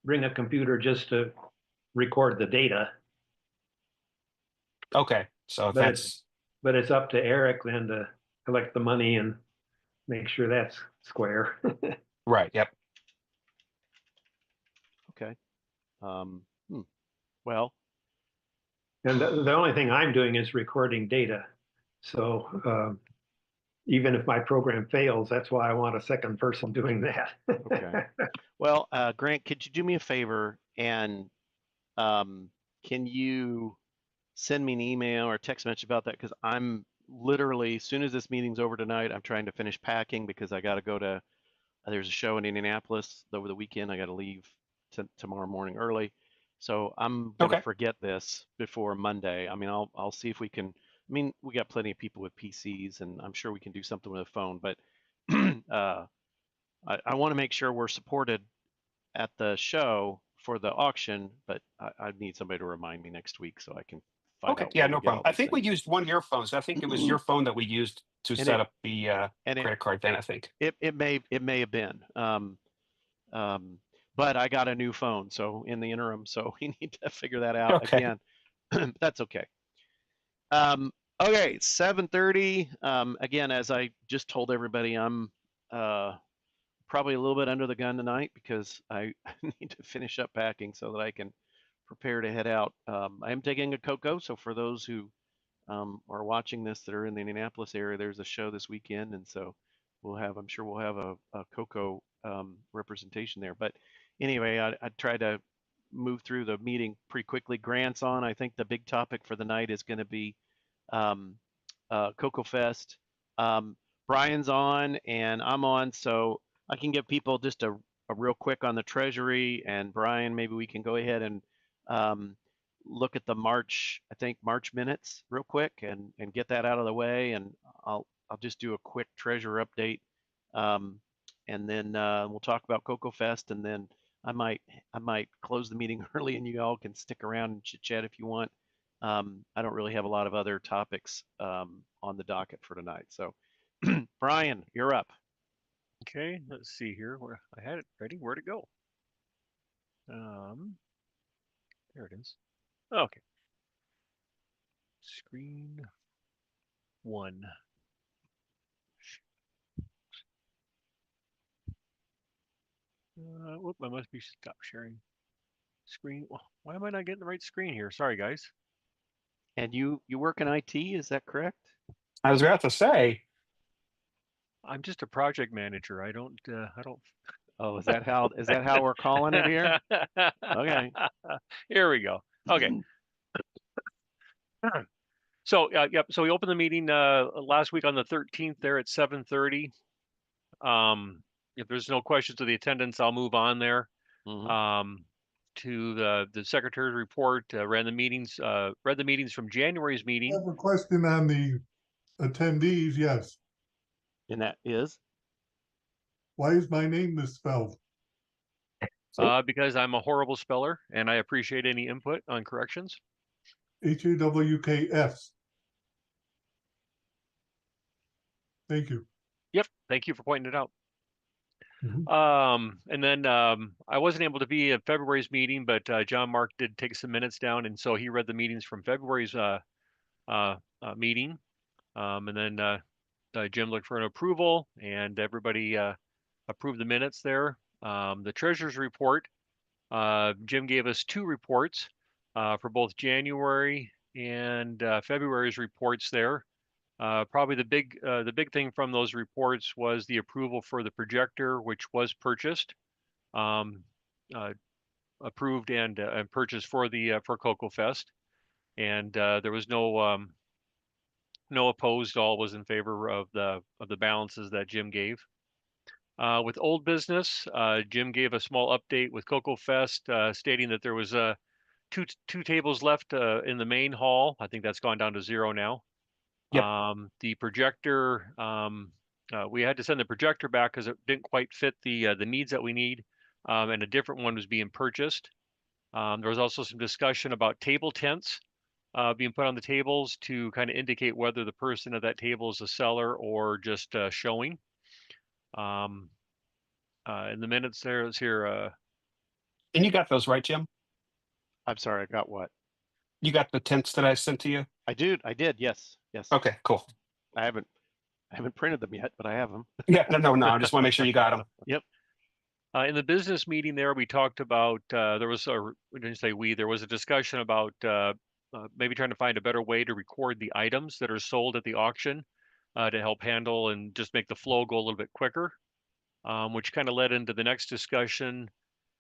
bring a computer just to record the data. Okay, so if But it's that's but it's up to Eric then to collect the money and make sure that's square. right, yep. Okay. Well, And the only thing I'm doing is recording data. So even if my program fails, that's why I want a second person doing that. okay. Well, Grant, could you do me a favor and can you send me an email or text message about that? Because I'm literally, as soon as this meeting's over tonight, I'm trying to finish packing because I got to go to, there's a show in Indianapolis over the weekend. I got to leave tomorrow morning early. So I'm going to Okay. forget this before Monday. I mean, I'll see if we can, I mean, we got plenty of people with PCs and I'm sure we can do something with a phone, but I want to make sure we're supported at the show for the auction, but I need somebody to remind me next week so I can find Okay, out yeah, where we no get problem. all I these think we things. used one of your phones. I think it was your phone that we used to And set it up the and credit card then, I think. it may have been. But I got a new phone, so in the interim, so we need to figure that out Okay. again. That's okay. Um, okay, 7:30. Again, as I just told everybody, I'm probably a little bit under the gun tonight because I need to finish up packing so that I can prepare to head out. I am taking a cocoa, so for those who are watching this that are in the Indianapolis area, there's a show this weekend, and so I'm sure we'll have a cocoa representation there. But anyway, I tried to move through the meeting pretty quickly. Grant's on. I think the big topic for the night is going to be um, Cocoa Fest. Brian's on, and I'm on, so I can give people just a real quick on the Treasury, and Brian, maybe we can go ahead and um, look at the March minutes real quick and get that out of the way, and I'll just do a quick treasure update, um, and then we'll talk about Cocoa Fest, and then I might close the meeting early, and you all can stick around and chit chat if you want. I don't really have a lot of other topics on the docket for tonight, so Brian, you're up. Okay, let's see here. Where I had it ready. Where'd it go? There it is. Okay. Screen one. Whoop, I must be stop sharing screen. Why am I not getting the right screen here? Sorry, guys. And you work in IT, is that correct? I was about to say, I'm just a project manager. I don't. Oh, is that how we're calling it here? Okay. Here we go. Okay. So yep. So we opened the meeting last week on the 13th there at 7:30. If there's no questions to the attendance, I'll move on there. Mm-hmm. To the secretary's report. Read the meetings from January's I meeting. have a question on the attendees, yes. And that is? Why is my name misspelled? Because I'm a horrible speller and I appreciate any input on corrections. HAWKS. Thank you. Yep, thank you for pointing it out. Mhm. And then I wasn't able to be at February's meeting, but John Mark did take some minutes down, and so he read the meetings from February's meeting. And then Jim looked for an approval, and everybody approved the minutes there. The treasurer's report, Jim gave us two reports for both January and February's reports there. Probably the big thing from those reports was the approval for the projector, which was purchased, um, approved and purchased for the for Cocoa Fest, and there was no opposed. All was in favor of the balances that Jim gave. With old business, Jim gave a small update with Cocoa Fest, stating that there was two tables left in the main hall. I think that's gone down to 0 now. yep. The projector, we had to send the projector back because it didn't quite fit the needs that we need, and a different one was being purchased. There was also some discussion about table tents being put on the tables to kind of indicate whether the person at that table is a seller or just showing. In the minutes there, it's here. And you got those, right, Jim? I'm sorry, I got what? You got the tents that I sent to you? I did, yes, yes. Okay, cool. I haven't printed them yet, but I have them. Yeah, no. I just want to make sure you got them. Yep. In the business meeting there, we talked about, there was we didn't say we, there was a discussion about maybe trying to find a better way to record the items that are sold at the auction to help handle and just make the flow go a little bit quicker, which kind of led into the next discussion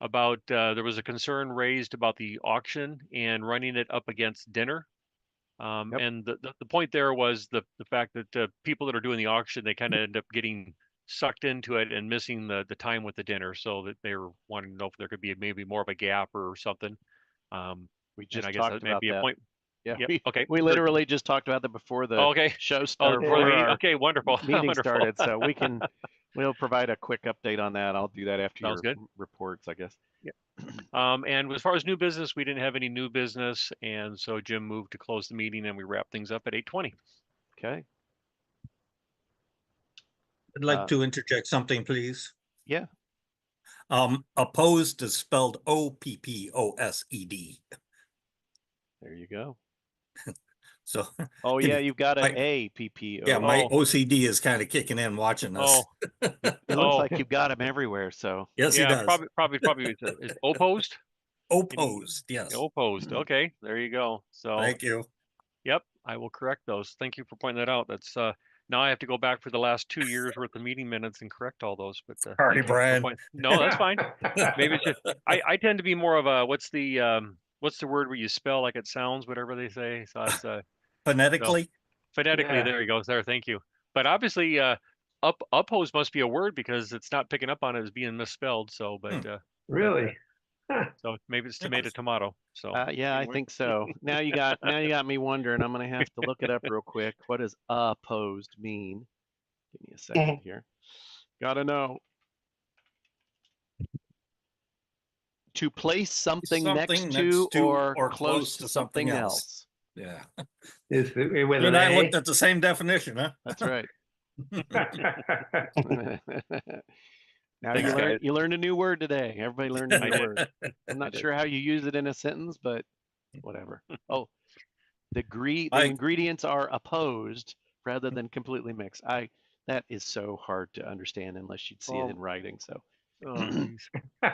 about there was a concern raised about the auction and running it up against dinner. Yep. And the point there was the fact that people that are doing the auction, they kind of end up getting sucked into it and missing the time with the dinner, so that they were wanting to know if there could be maybe more of a gap or something. We And just I guess talked that may about be a that. point. Yeah. Yep. We, Okay. we literally just talked about that before the Okay. show Oh, started. before the Before meeting. our Okay. Wonderful. meeting Wonderful. started, so we'll provide a quick update on that. I'll do that after Sounds your good. reports, I guess. And as far as new business, we didn't have any new business, and so Jim moved to close the meeting, and we wrapped things up at 8:20. Okay. I'd like to interject something, please. Yeah. Opposed is spelled OPPOSED. There you go. So, Oh You yeah, know, you've got an my- APPO. yeah, my Oh. OCD is kind of kicking in watching this. Oh, It looks oh. like you've got them everywhere. So Yes, he Yeah, does. probably is opposed. Opposed, yes. Opposed. Okay, there you go. So, Thank you. yep, I will correct those. Thank you for pointing that out. That's now I have to go back for the last 2 years worth of meeting minutes and correct all those. But Sorry, thank you for Brian. No, that's fine. Maybe it's just I tend to be more of a what's the word where you spell like it sounds, whatever they say. So it's Phonetically, phonetically. Yeah. There you go. There, thank you. But obviously, opposed must be a word because it's not picking up on it as being misspelled. So, but Really? so maybe it's tomato tomato. So yeah, I anyway. think so. Now you got me wondering. I'm gonna have to look it up real quick. What does opposed mean? Give me a second here. Gotta know. To place something next to or close to something else. yeah. Is it with You an and I A? looked at the same definition, huh? That's right. Now Thanks, guys. you learned a new word today. Everybody learned a I new did. word. I'm not did. sure how you use it in a sentence, but whatever. Oh, the I- ingredients are opposed rather than completely mixed. That is so hard to understand unless you'd see it in writing. So Oh, geez. My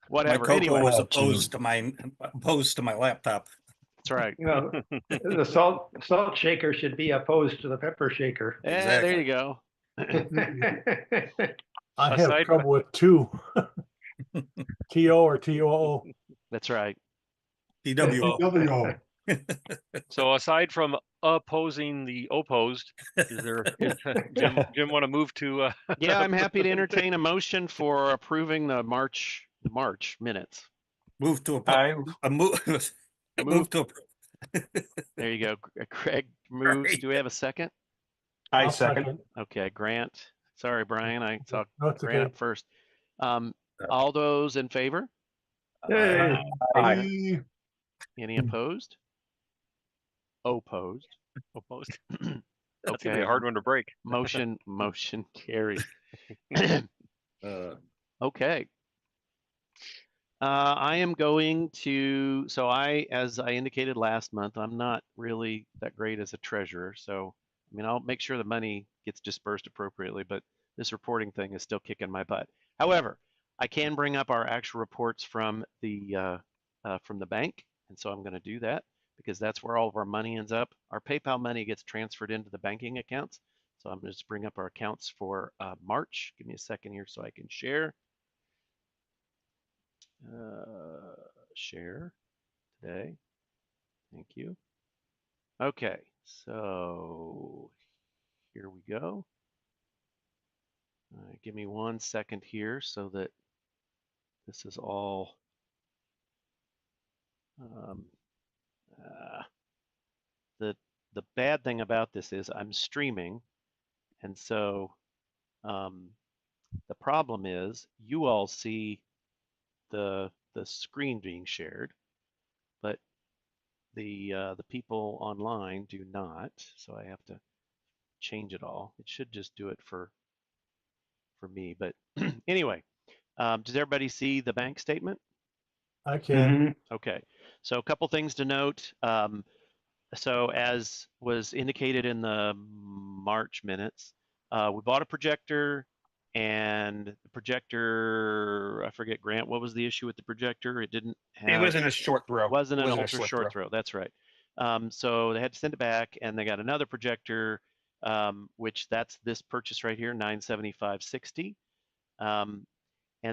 whatever. cocoa Anyway, was opposed to my laptop. that's right. You know, the salt shaker should be opposed to the pepper shaker. There you go. I have Aside- trouble with two. TO or TOO. That's right. TWO. TWO. So aside from opposing the opposed, is Jim want to move to? Yeah, I'm happy to entertain a motion for approving the March minutes. Move to I move to There you go. Craig moves. Right. Do we have a second? I I'll second. Okay, Grant. Sorry, Brian. I saw No, it's Grant okay. up first. All those in favor? Hey, Aye. Any opposed? Opposed. Opposed. That's gonna be Okay. a hard one to break. Motion carried. Okay. I am going to, as I indicated last month, I'm not really that great as a treasurer. So, I mean, I'll make sure the money gets dispersed appropriately, but this reporting thing is still kicking my butt. However, I can bring up our actual reports from the bank. And so I'm going to do that because that's where all of our money ends up. Our PayPal money gets transferred into the banking accounts. So I'm going to just bring up our accounts for March. Give me a second here so I can share. Share today. Thank you. Okay, so here we go. Give me 1 second here so that this is all the bad thing about this is I'm streaming, and so the problem is you all see the screen being shared, but the people online do not. So I have to change it all. It should just do it for me. But anyway, does everybody see the bank statement? I can. Mhm. Okay, so a couple things to note. So as was indicated in the March minutes, we bought a projector, and the projector, I forget, Grant, what was the issue with the projector? It didn't It have, wasn't a short throw. wasn't It an wasn't a ultra short short throw. throw. That's right. So they had to send it back, and they got another projector, which that's this purchase right here, $975.60. And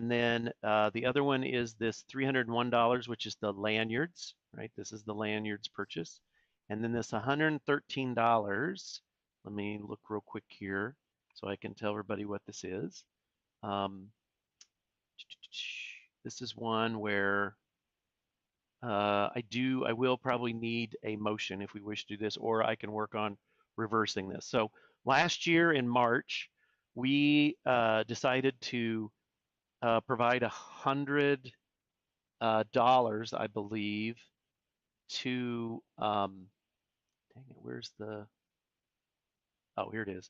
then the other one is this $301, which is the lanyards, right? This is the lanyards purchase. And then this $113, let me look real quick here so I can tell everybody what this is. This is one where I will probably need a motion if we wish to do this, or I can work on reversing this. So last year in March, we decided to provide $100, I believe, to dang it, where's the? Oh, here it is.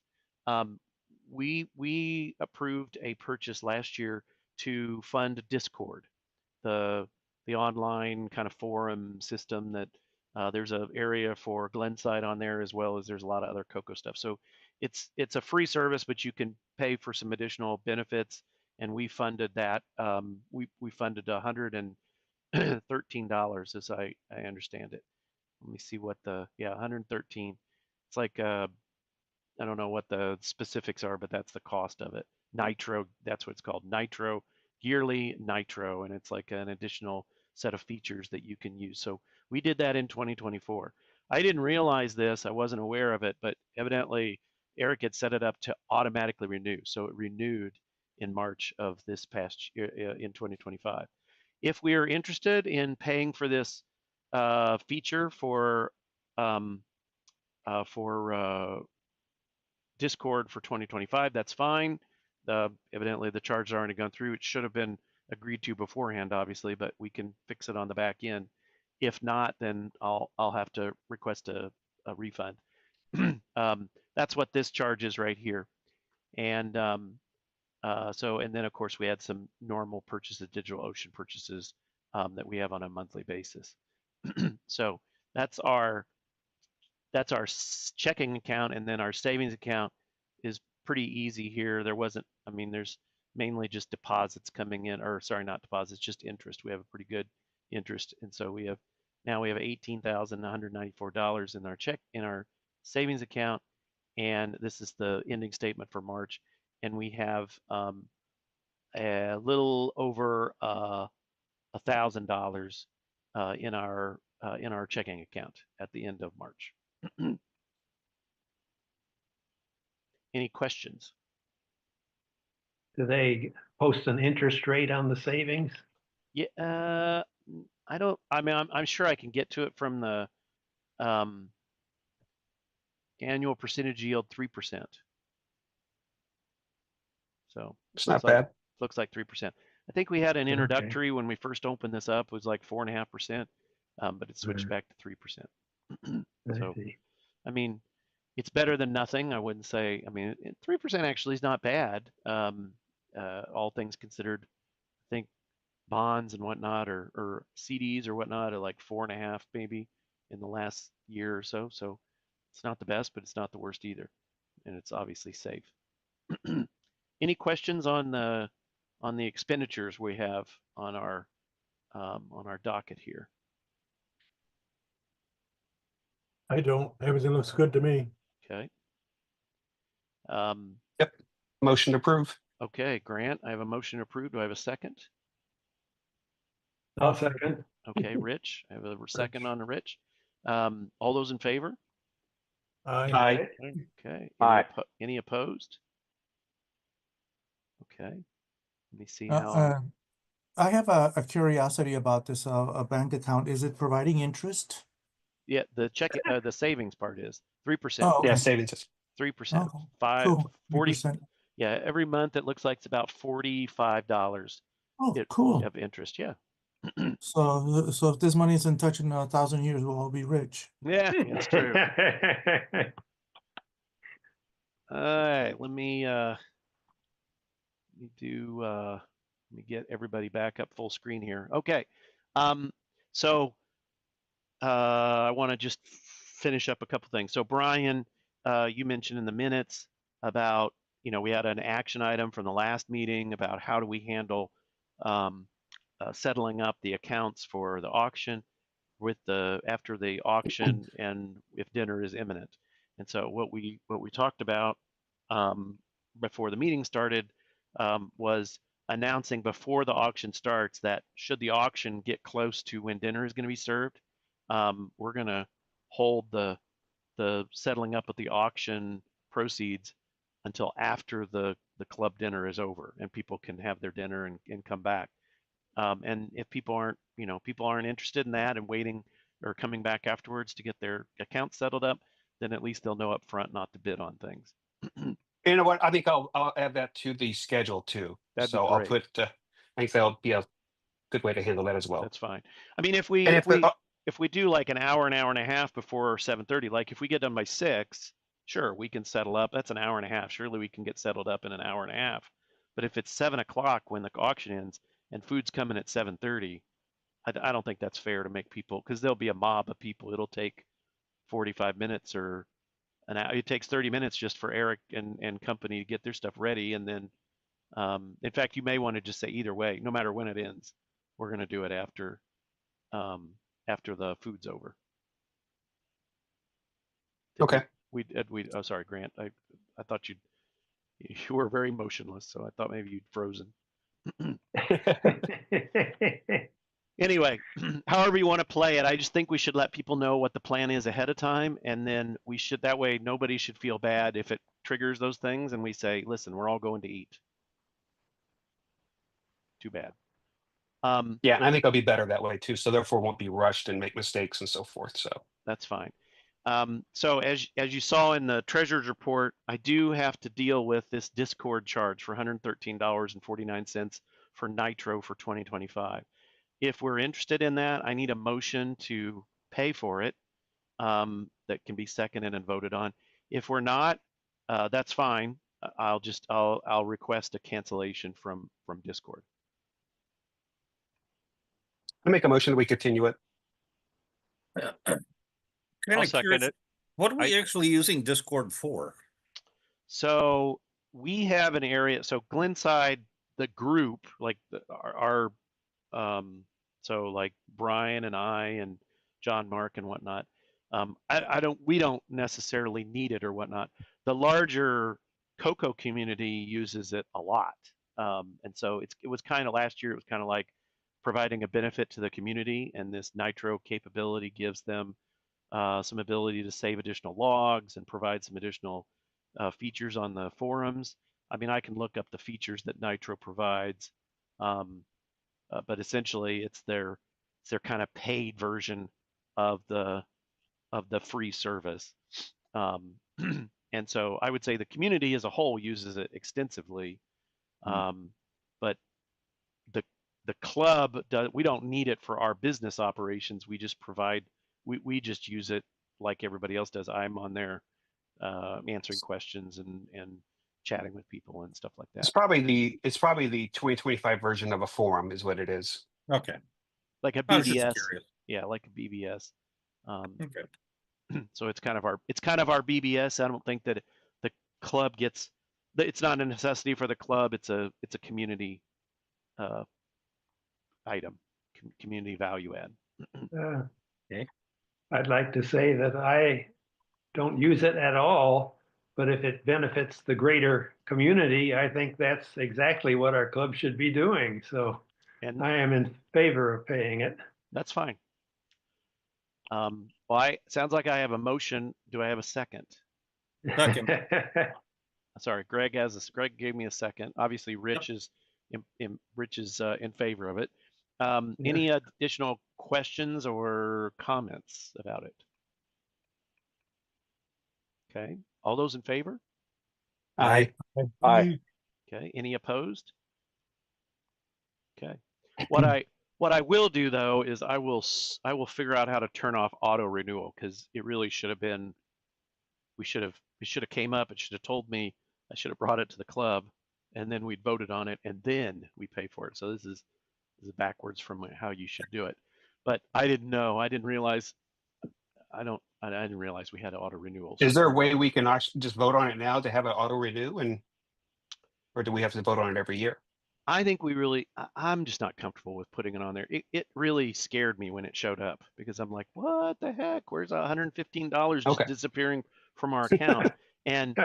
We approved a purchase last year to fund Discord, the online kind of forum system that there's an area for Glenside on there, as well as there's a lot of other Cocoa stuff. So it's a free service, but you can pay for some additional benefits, and we funded that. We funded $113, as I understand it. Let me see what the 113. It's like I don't know what the specifics are, but that's the cost of it. Nitro, that's what it's called. Nitro, yearly Nitro, and it's like an additional set of features that you can use. So we did that in 2024. I didn't realize this, I wasn't aware of it, but evidently Eric had set it up to automatically renew. So it renewed in March of this past year in 2025. If we are interested in paying for this feature for Discord for 2025, that's fine. Evidently the charges already gone through. It should have been agreed to beforehand, obviously, but we can fix it on the back end. If not, then I'll have to request a refund. That's what this charge is right here. And and then of course we had some normal purchases, DigitalOcean purchases that we have on a monthly basis. So that's our checking account, and then our savings account is pretty easy here. There's mainly just deposits coming in, or sorry, not deposits, just interest. We have a pretty good interest, and so we have $18,194 in our savings account, and this is the ending statement for March, and we have a little over $1,000 in our checking account at the end of March. Any questions? Do they post an interest rate on the savings? Yeah, I'm sure I can get to it from the annual percentage yield 3%. So It's not bad. Looks like 3%. I think we had an introductory when we first opened this up, it was like 4.5%, but it switched back to 3%. So, I mean, it's better than nothing. I wouldn't say, 3% actually is not bad. All things considered, I think bonds and whatnot, or CDs or whatnot, are like 4.5 maybe in the last year or so. So it's not the best, but it's not the worst either, and it's obviously safe. Any questions on the expenditures we have on our docket here? I don't. Everything looks good to me. Okay. Yep. Motion to approve. Okay, Grant, I have a motion approved. Do I have a second? I'll second. Okay, Rich, I have a second on the Rich. All those in favor? Aye. Okay. Aye. Any opposed? Okay. Let me see how. I have a curiosity about this a bank account. Is it providing interest? Yeah, the savings part is 3%. Oh, Yeah, okay. savings is 3%. Okay, cool. 40. 3%. Yeah, every month it looks like it's about $45 Oh, cool. of interest. Yeah. So if this money isn't touching 1,000 years, we'll all be rich. Yeah, it's true. All right, let me get everybody back up full screen here. Okay, So I want to just finish up a couple things. So Brian, you mentioned in the minutes about, we had an action item from the last meeting about how do we handle settling up the accounts for the auction after the auction and if dinner is imminent. And so what we talked about before the meeting started was announcing before the auction starts that should the auction get close to when dinner is going to be served, we're going to hold the settling up of the auction proceeds until after the club dinner is over and people can have their dinner and come back. And if people aren't interested in that and waiting or coming back afterwards to get their account settled up, then at least they'll know up front not to bid on things. You know what? I think I'll add that to the schedule too. That'd be So I'll great. put, I think that'll be a good way to handle that as well. That's fine. I mean, if we do like an hour and a half before 7:30, like if we get done by 6, sure, we can settle up. That's an hour and a half. Surely we can get settled up in an hour and a half. But if it's 7 o'clock when the auction ends and food's coming at 7:30, I don't think that's fair to make people, because there'll be a mob of people. It'll take 45 minutes or an hour. It takes 30 minutes just for Eric and company to get their stuff ready. And then, in fact, you may want to just say either way, no matter when it ends, we're going to do it after the food's over. Okay. Oh, sorry, Grant. I thought you were very motionless, so I thought maybe you'd frozen. Anyway, however you want to play it, I just think we should let people know what the plan is ahead of time, and then that way nobody should feel bad if it triggers those things and we say, listen, we're all going to eat. Too bad. Yeah, and I think I'll be better that way too. So therefore won't be rushed and make mistakes and so forth. So that's fine. So as you saw in the treasurer's report, I do have to deal with this Discord charge for $113.49 for Nitro for 2025. If we're interested in that, I need a motion to pay for it that can be seconded and voted on. If we're not, that's fine. I'll request a cancellation from Discord. I make a motion that we continue it. Kind I'll of second curious, it. what are we actually using Discord for? So we have an area. So Glenside, the group, like our so like Brian and I and John, Mark, and whatnot. We don't necessarily need it or whatnot. The larger Cocoa community uses it a lot, and so it was kind of last year. It was kind of like providing a benefit to the community, and this Nitro capability gives them some ability to save additional logs and provide some additional features on the forums. I mean, I can look up the features that Nitro provides. But essentially it's their kind of paid version of the free service. And so I would say the community as a whole uses it extensively. But the club we don't need it for our business operations. We just we just use it like everybody else does. I'm on there answering questions and chatting with people and stuff like that. It's probably the 2025 version of a forum is what it is. Okay. Like a I was just BBS. curious. Yeah, like a BBS. Okay. So it's kind of our BBS. I don't think that the club gets. It's not a necessity for the club. It's a community item, community value add. Okay. I'd like to say that I don't use it at all, but if it benefits the greater community, I think that's exactly what our club should be doing. So And I am in favor of paying it. that's fine. Well, sounds like I have a motion. Do I have a second? Second. Sorry, Greg gave me a second. Obviously, Rich is in favor of it. Any additional questions or comments about it? Okay, all those in favor? Aye. Aye. Okay, any opposed? Okay. What I will do though is I will figure out how to turn off auto renewal, because it really should have been. It should have came up. It should have told me. I should have brought it to the club, and then we'd voted on it, and then we pay for it. So this is backwards from how you should do it. But I didn't know. I didn't realize. I didn't realize we had auto renewals. Is there a way we can just vote on it now to have it auto renew, or do we have to vote on it every year? I think we really, I'm just not comfortable with putting it on there. It really scared me when it showed up because I'm like, what the heck? Where's $115 just Okay. disappearing from our account? And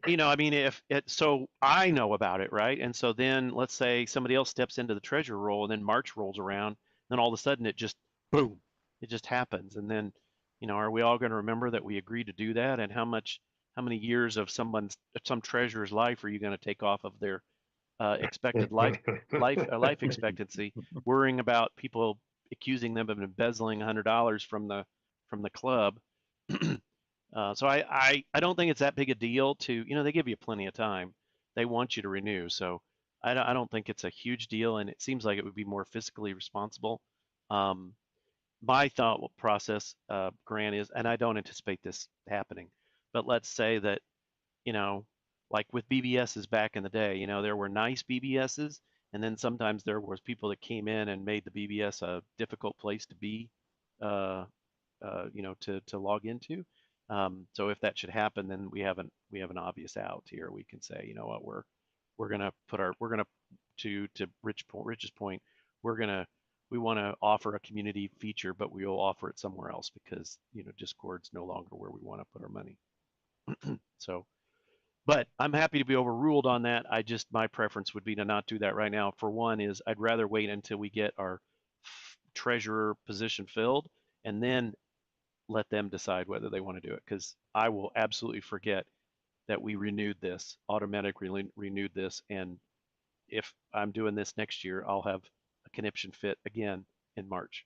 you know, I mean, if it, so I know about it, right? And so then let's say somebody else steps into the treasurer role and then March rolls around, then all of a sudden it just boom, it just happens. And then, you know, are we all going to remember that we agreed to do that? And how many years of some treasurer's life are you going to take off of their expected life expectancy, worrying about people accusing them of embezzling $100 from the club? So I don't think it's that big a deal to, you know, they give you plenty of time. They want you to renew. So I don't think it's a huge deal, and it seems like it would be more fiscally responsible. My thought process, Grant, is, and I don't anticipate this happening, but let's say that, you know, like with BBSs back in the day, you know, there were nice BBSs, and then sometimes there was people that came in and made the BBS a difficult place to be, you know, to log into. So if that should happen, then we have an obvious out here. We can say, you know what, we're gonna to Rich's point, we want to offer a community feature, but we will offer it somewhere else because, you know, Discord's no longer where we want to put our money. So. But I'm happy to be overruled on that. My preference would be to not do that right now. For one is I'd rather wait until we get our treasurer position filled and then let them decide whether they want to do it. Because I will absolutely forget that we automatically renewed this. And if I'm doing this next year, I'll have a conniption fit again in March.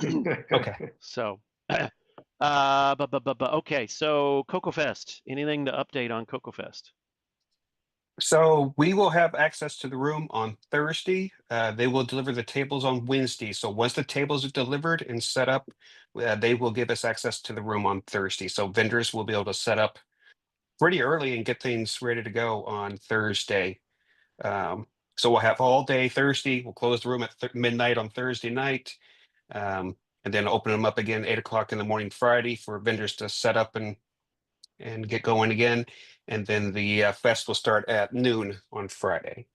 Okay. So okay, so Cocoa Fest. Anything to update on Cocoa Fest? So we will have access to the room on Thursday. They will deliver the tables on Wednesday. So once the tables are delivered and set up, they will give us access to the room on Thursday. So vendors will be able to set up pretty early and get things ready to go on Thursday. So we'll have all day Thursday. We'll close the room at midnight on Thursday night. And then open them up again 8 o'clock in the morning Friday for vendors to set up and get going again. And then the fest will start at noon on Friday.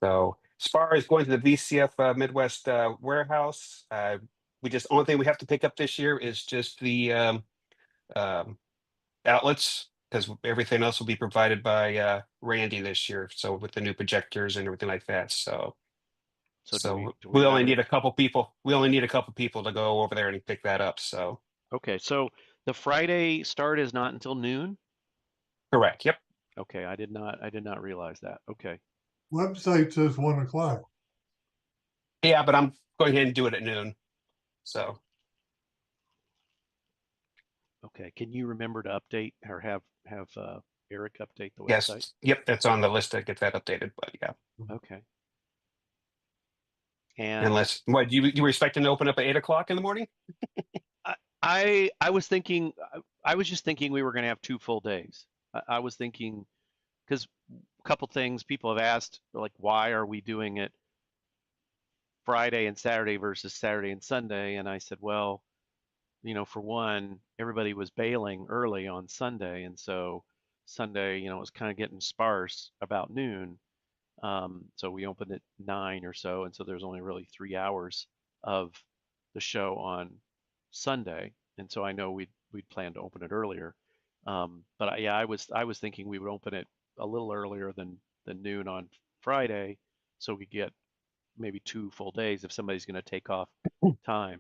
So as far as going to the VCF Midwest warehouse, only thing we have to pick up this year is just the outlets, because everything else will be provided by Randy this year. So with the new projectors and everything like that. So do we only need a couple people. We only need a couple people to go over there and pick that up. So okay, so the Friday start is not until noon? correct. Yep. Okay, I did not realize that. Okay. Website says 1 o'clock. Yeah, but I'm going ahead and do it at noon. So Okay. Can you remember to update or have Eric update the yes, website? yep, that's on the list to get that updated. But yeah. Okay. And Unless you were expecting to open up at 8 o'clock in the morning? I was thinking, I was just thinking we were going to have 2 full days. I was thinking, because a couple things people have asked, like, why are we doing it Friday and Saturday versus Saturday and Sunday? And I said, well, you know, for one, everybody was bailing early on Sunday, and so Sunday, you know, it was kind of getting sparse about noon. So we opened at 9 or so, and so there's only really 3 hours of the show on Sunday, and so I know we'd planned to open it earlier. But I was thinking we would open it a little earlier than noon on Friday, so we get maybe 2 full days if somebody's going to take off time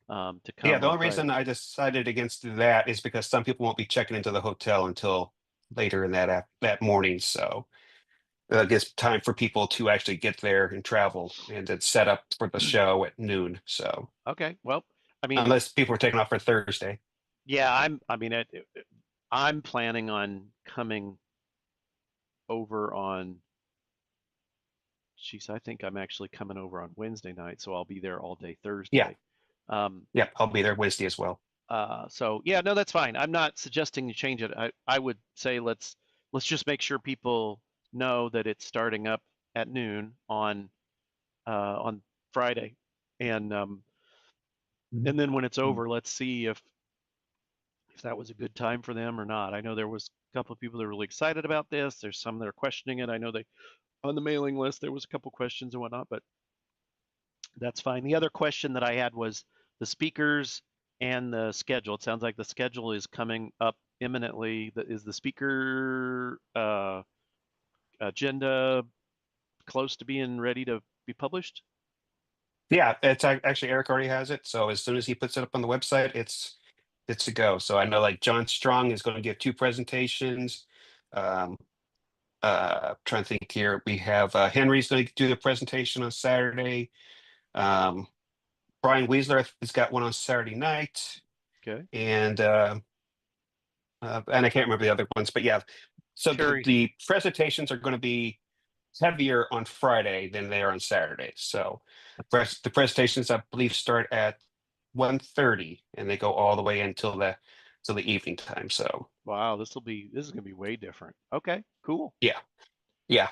to come. Yeah, the on only reason Friday. I decided against that is because some people won't be checking into the hotel until later in that morning. So it gives time for people to actually get there and travel and then set up for the show at noon. So Okay, well, I mean, unless people are taking off for Thursday. yeah, I'm planning on coming over on. Jeez, I think I'm actually coming over on Wednesday night, so I'll be there all day Thursday. Yeah, I'll be there Wednesday as well. So yeah, no, that's fine. I'm not suggesting you change it. I would say let's just make sure people know that it's starting up at noon on on Friday, and Mhm. and then when it's over, let's see if that was a good time for them or not. I know there was a couple of people that are really excited about this. There's some that are questioning it. I know they on the mailing list there was a couple questions and whatnot, but that's fine. The other question that I had was the speakers and the schedule. It sounds like the schedule is coming up imminently. Is the speaker agenda close to being ready to be published? Yeah, it's actually Eric already has it. So as soon as he puts it up on the website, it's a go. So I know like John Strong is going to give 2 presentations. Trying to think here. We have Henry's going to do the presentation on Saturday. Brian Weasler has got one on Saturday night, Okay. and I can't remember the other ones, but yeah. So Terry. the presentations are going to be heavier on Friday than they are on Saturday. So the presentations, I believe, start at 1:30 and they go all the way until the evening time. So Wow, this is gonna be way different. Okay, cool. yeah.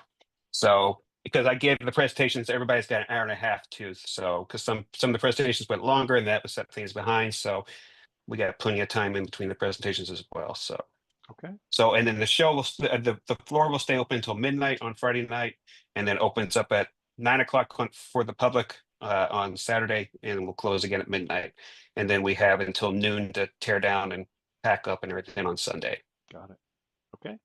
So because I gave the presentations, everybody's got an hour and a half too. So because some of the presentations went longer and that was set things behind. So we got plenty of time in between the presentations as well. So Okay. and then the show will the floor will stay open until midnight on Friday night, and then opens up at 9 o'clock for the public on Saturday, and we'll close again at midnight. And then we have until noon to tear down and pack up and everything on Sunday. Got it. Okay.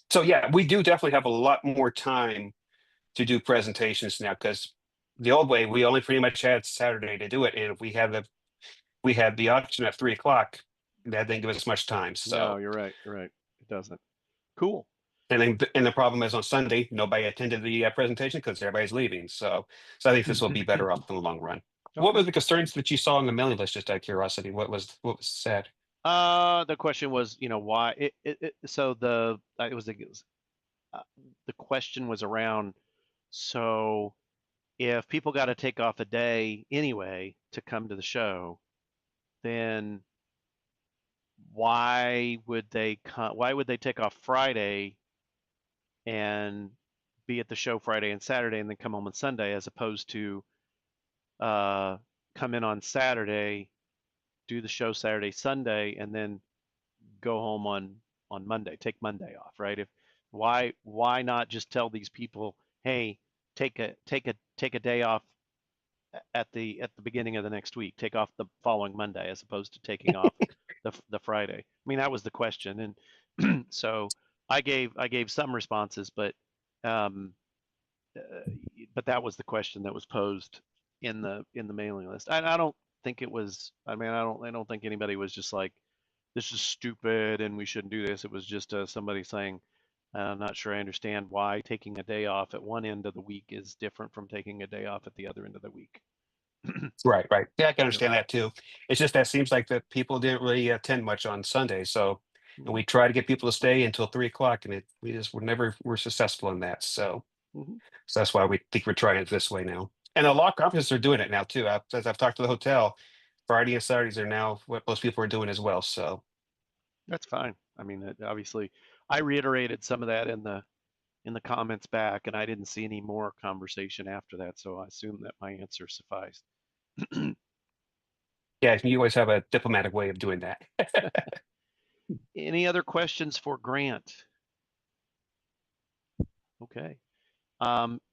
So yeah, we do definitely have a lot more time to do presentations now, because the old way we only pretty much had Saturday to do it, and if we had the auction at 3 o'clock, that didn't give us much time. So No, you're right. You're right. It doesn't. Cool. and the problem is on Sunday, nobody attended the presentation because everybody's leaving. So I think this will be better off in the long run. What Okay. were the concerns that you saw on the mailing list, just out of curiosity? What was said? The question was, why so it was the question was around, so if people got to take off a day anyway to come to the show, then why would they take off Friday and be at the show Friday and Saturday and then come home on Sunday, as opposed to come in on Saturday, do the show Saturday, Sunday, and then go home on Monday, take Monday off, right? If why not just tell these people, hey, take a day off at the beginning of the next week, take off the following Monday, as opposed to taking off the Friday. I mean, that was the question, and so I gave some responses, but um, but that was the question that was posed in the mailing list. I don't think it was. I mean, I don't think anybody was just like, this is stupid and we shouldn't do this. It was just somebody saying, I'm not sure I understand why taking a day off at one end of the week is different from taking a day off at the other end of the week. Right. Yeah, I can understand that too. It's just that seems like that people didn't really attend much on Sunday. So, and we try to get people to stay until 3 o'clock, and we just were successful in that. So, Mhm. so that's why we think we're trying it this way now. And a lot of conferences are doing it now too. As I've talked to the hotel, Friday and Saturdays are now what most people are doing as well. So That's fine. I mean, obviously, I reiterated some of that in the comments back, and I didn't see any more conversation after that, so I assume that my answer sufficed. yeah, you always have a diplomatic way of doing that. Any other questions for Grant? Okay.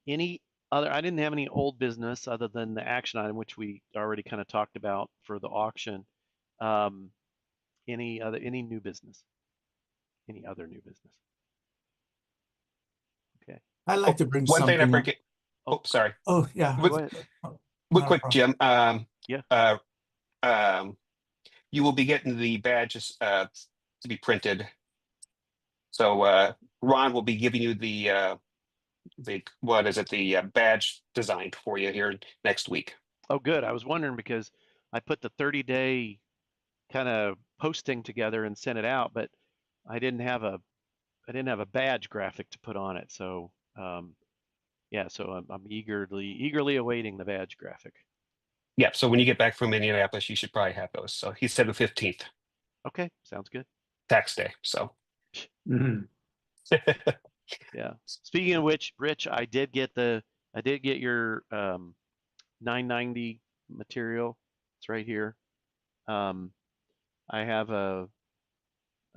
Any other? I didn't have any old business other than the action item, which we already kind of talked about for the auction. Any new business? Any other new business? Okay. I'd like to bring One thing I something up. forget. Oh, sorry. Oh, yeah. With- Go ahead. Oh, Real not a quick, problem. Jim. Yeah. You will be getting the badges to be printed. So Ron will be giving you the what is it, the badge designed for you here next week. Oh, good. I was wondering because I put the 30-day kind of posting together and sent it out, but I didn't have a badge graphic to put on it. So yeah, so I'm eagerly awaiting the badge graphic. Yeah. So when you get back from Indianapolis, you should probably have those. So he said the 15th, Okay, sounds good. tax day. So Mhm. Yeah. Speaking of which, Rich, I did get the I did get your 990 material. It's right here. I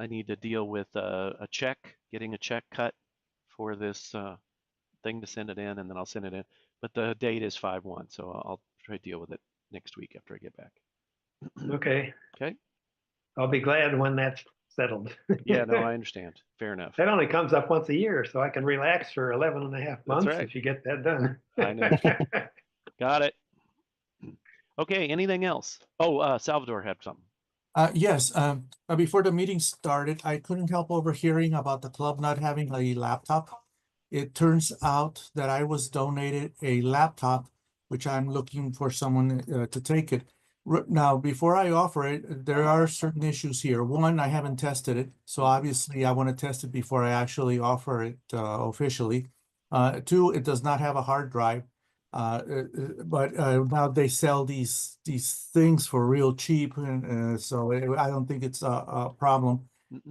need to deal with a check, getting a check cut for this thing to send it in, and then I'll send it in. But the date is 5/1, so I'll try to deal with it next week after I get back. Okay, Okay. I'll be glad when that's settled. Yeah, no, I understand. Fair enough. That only comes up once a year, so I can relax for 11 and a half months right. if you get that done. I know. Got it. Okay, anything else? Oh, Salvador had something. Yes, before the meeting started, I couldn't help overhearing about the club not having a laptop. It turns out that I was donated a laptop, which I'm looking for someone to take it. Now, before I offer it, there are certain issues here. One, I haven't tested it, so obviously I want to test it before I actually offer it officially. Two, it does not have a hard drive. But now they sell these things for real cheap, and so I don't think it's a problem.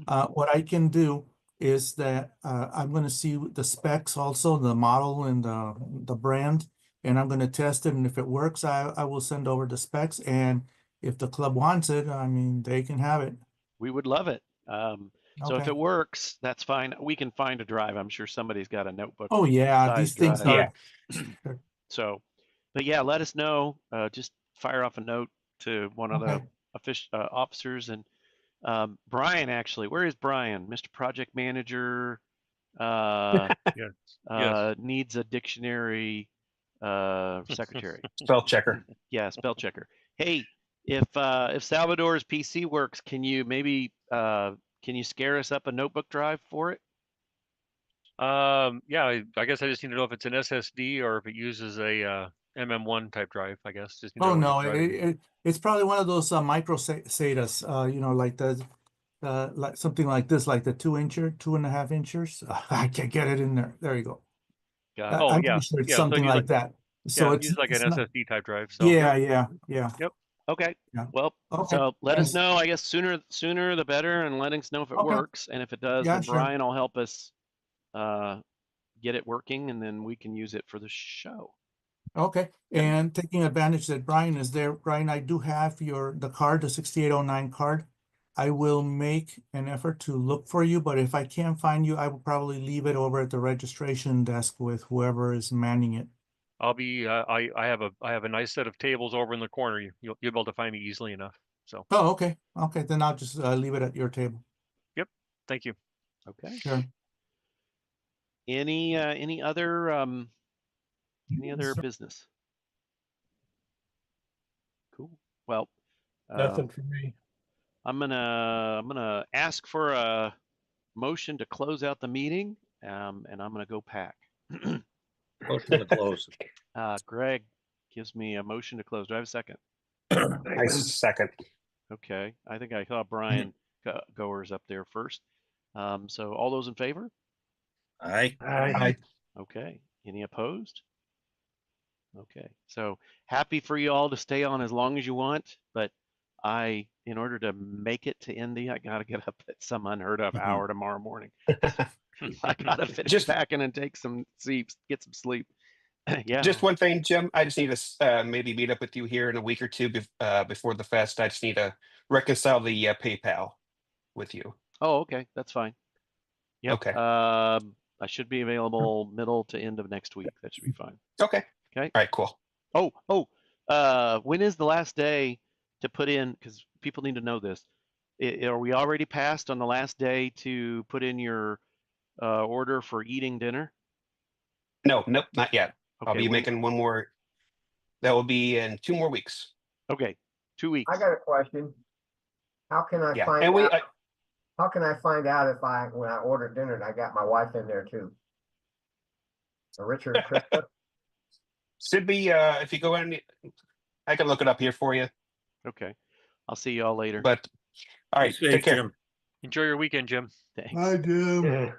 What I can do is that I'm going to see the specs also, the model and the brand, and I'm going to test it. And if it works, I will send over the specs. And if the club wants it, I mean, they can have it. We would love it. So if Okay. it works, that's fine. We can find a drive. I'm sure somebody's got a notebook. Oh yeah, size these things drive. are. So, but yeah, let us know. Just fire off a note to one of the Okay. officers. And Brian, actually, where is Brian? Mr. Project Manager Yes. needs a dictionary secretary. Spell checker. Yeah, spell checker. Hey, if Salvador's PC works, can you maybe can you scare us up a notebook drive for it? Yeah, I guess I just need to know if it's an SSD or if it uses a MM1 type drive, I guess. Just need to Oh know what no, drive. it's probably one of those micro SATAs, you know, like the like something like this, like the 2-incher, 2.5 inchers. I can't get it in there. There you go. Got it. Oh, I'm yeah. pretty sure it's Yeah, so something use like that. So Yeah, it's use like an not. SSD type drive. So Yeah, yep. yeah. Okay. Yeah. Well, Okay. so let us Thanks. know. I guess sooner the better, and letting us know if it Okay. works. And if it does, Yeah, then sure. Brian will help us get it working, and then we can use it for the show. Okay. And taking advantage that Brian is there, Brian, I do have the card, the 6809 card. I will make an effort to look for you, but if I can't find you, I will probably leave it over at the registration desk with whoever is manning it. I'll be I have a nice set of tables over in the corner. You'll be able to find me easily enough. So Oh, okay. Okay, then I'll just leave it at your table. yep. Thank you. Okay. Sure. Any other business? Cool. Well, Nothing for me. I'm gonna ask for a motion to close out the meeting, and I'm gonna go pack. Motion to close. Greg gives me a motion to close. Do I have a second? I second. Okay. I think I saw Brian Goers up there first. So all those in favor? Aye. I Okay. Any opposed? Okay. So happy for you all to stay on as long as you want, but in order to make it to Indy, I gotta get up at some unheard of hour tomorrow morning. I gotta finish packing and take some sleep, get some sleep. Yeah. Just one thing, Jim. I just need to maybe meet up with you here in a week or two before the fest. I just need to reconcile the PayPal with you. Oh, okay. That's fine. Yep. Okay. I should be available middle to end of next week. That should be fine. Okay. Okay. All right, cool. When is the last day to put in? Because people need to know this. Are we already passed on the last day to put in your order for eating dinner? No, nope, not yet. Okay, I'll be making one more. That will be in 2 more weeks. Okay, 2 weeks. I got a question. How can I find and out? How can I find out if when I order dinner and I got my wife in there too? So Richard and Krista? Should be if you go in, I can look it up here for you. Okay, I'll see y'all later. But all right, take care. Jim. Enjoy your weekend, Jim. Thanks. Hi, Jim. Yeah.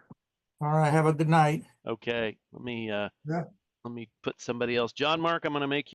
All right, have a good night. Okay, let me put somebody else. John Mark, I'm gonna make